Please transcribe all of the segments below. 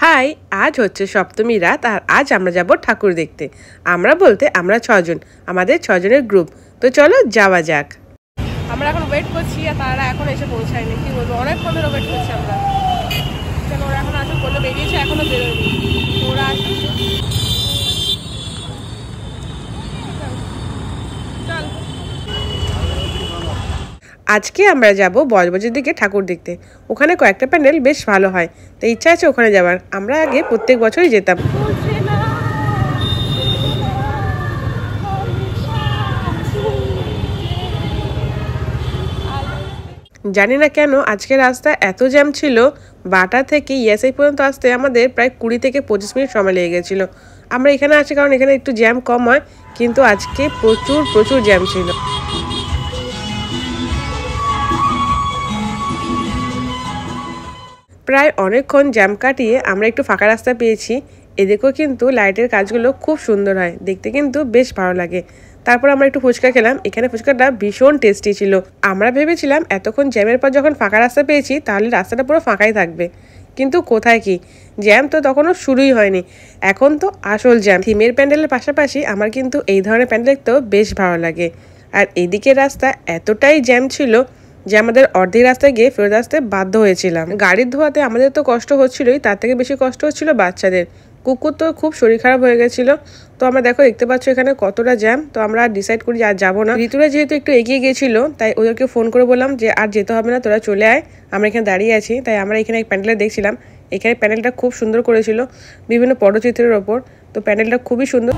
High, আজ হচ্ছে সপ্তমী রাত আর আজ আমরা যাব ঠাকুর দেখতে। আমরা বলতে আমরা 6 জন, আমাদের 6 জনের গ্রুপ। তো চলো যাওয়া যাক। আমরা এখন ওয়েট করছি আর তারা এখন এসে পৌঁছায়নি, কি বলবো, অনেকক্ষণ ধরে ওয়েট করছি আমরা। চলো, ওরা এখন আসলে বললো বেরিয়েছে, এখনো বেরোয়নি, ওরা আসছে। আজকে আমরা যাব বজবজের দিকে ঠাকুর দেখতে। ওখানে কয়েকটা প্যান্ডেল বেশ ভালো হয়, তো ইচ্ছা আছে ওখানে যাবার। আমরা আগে প্রত্যেক বছরই যেতাম। জানি না কেন আজকে রাস্তা এত জ্যাম ছিল, বাটা থেকে ইয়াসাই পর্যন্ত আসতে আমাদের প্রায় 20 থেকে 25 মিনিট সময় লেগে গেছিলো। আমরা এখানে আছি কারণ এখানে একটু জ্যাম কম হয়, কিন্তু আজকে প্রচুর জ্যাম ছিল। প্রায় অনেকক্ষণ জ্যাম কাটিয়ে আমরা একটু ফাঁকা রাস্তা পেয়েছি। এদিকেও কিন্তু লাইটের কাজগুলো খুব সুন্দর হয়, দেখতে কিন্তু বেশ ভালো লাগে। তারপর আমরা একটু ফুচকা খেলাম। এখানে ফুচকাটা ভীষণ টেস্টি ছিল। আমরা ভেবেছিলাম এতক্ষণ জ্যামের পর যখন ফাঁকা রাস্তা পেয়েছি তাহলে রাস্তাটা পুরো ফাঁকাই থাকবে, কিন্তু কোথায় কি, জ্যাম তো তখনও শুরুই হয়নি। এখন তো আসল জ্যাম। থিমের প্যান্ডেলের পাশাপাশি আমার কিন্তু এই ধরনের প্যান্ডেল দেখতেও বেশ ভালো লাগে। আর এদিকে রাস্তা এতটাই জ্যাম ছিল যে আমাদের অর্ধেক রাস্তায় গিয়ে ফেরত আসতে বাধ্য হয়েছিলাম। গাড়ির ধোয়াতে আমাদের তো কষ্ট হচ্ছিলই, তার থেকে বেশি কষ্ট হচ্ছিল বাচ্চাদের। কুকুর তো খুব শরীর খারাপ হয়ে গেছিলো। তো আমরা দেখো দেখতে পাচ্ছ এখানে কতটা জ্যাম। তো আমরা ডিসাইড করি আর যাবো না। ঋতুরা যেহেতু একটু এগিয়ে গেছিলো তাই ওদেরকে ফোন করে বললাম যে আর যেতে হবে না, তোরা চলে আয়, আমরা এখানে দাঁড়িয়ে আছি। তাই আমরা এখানে এক প্যান্ডেলে দেখছিলাম। এখানে প্যান্ডেলটা খুব সুন্দর করেছিল বিভিন্ন পটচিত্রের ওপর। তো প্যান্ডেলটা খুবই সুন্দর।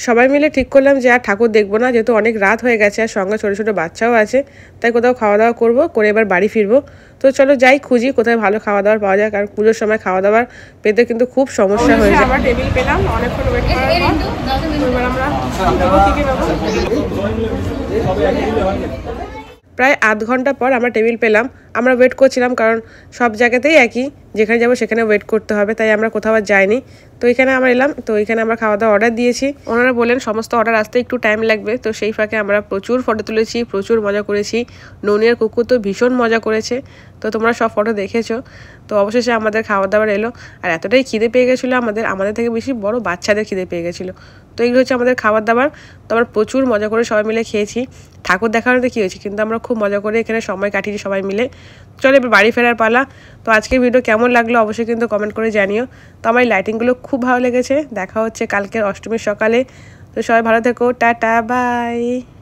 সবাই মিলে ঠিক করলাম যে আর ঠাকুর দেখবো না, যেহেতু অনেক রাত হয়ে গেছে আর সঙ্গে ছোটো ছোটো বাচ্চাও আছে। তাই কোথাও খাওয়া দাওয়া করবো, করে এবার বাড়ি ফিরবো। তো চলো যাই, খুঁজি কোথায় ভালো খাওয়া দাওয়ার পাওয়া যায়, কারণ পুজোর সময় খাওয়া দাওয়ার পেতে কিন্তু খুব সমস্যা হয়ে যায়। আমরা টেবিল পেলাম অনেকক্ষণ ওয়েট করার পর। আমরা প্রায় আধ ঘন্টা পর আমরা টেবিল পেলাম। আমরা ওয়েট করছিলাম কারণ সব জায়গাতেই একই, যেখানে যাবো সেখানে ওয়েট করতে হবে, তাই আমরা কোথাও আর যাইনি। তো এখানে আমরা এলাম। তো এখানে আমরা খাওয়া দাওয়া অর্ডার দিয়েছি। ওনারা বলেন সমস্ত অর্ডার আসতে একটু টাইম লাগবে। তো সেই ফাঁকে আমরা প্রচুর ফটো তুলেছি, প্রচুর মজা করেছি। ননিয়ার কুকুর তো ভীষণ মজা করেছে। তো তোমরা সব ফটো দেখেছো। তো অবশেষে আমাদের খাওয়া দাওয়ার এলো। আর এতটাই খিদে পেয়ে গেছিলো আমাদের থেকে বেশি বড় বাচ্চাদের খিদে পেয়ে গেছিলো। তো এগুলো হচ্ছে আমাদের খাবার দাবার। তো আমরা প্রচুর মজা করে সবাই মিলে খেয়েছি। ঠাকুর দেখানোতে কী হয়েছে, কিন্তু আমরা খুব মজা করে এখানে সময় কাটিয়েছি সবাই মিলে। চলো এবার বাড়ি ফেরার পালা। তো আজকের ভিডিও কেমন লাগলো অবশ্যই কিন্তু কমেন্ট করে জানিও। তো আমার এই লাইটিংগুলো খুব ভালো লেগেছে। দেখা হচ্ছে কালকের অষ্টমীর সকালে। তো সবাই ভালো থেকো, টাটা, বাই।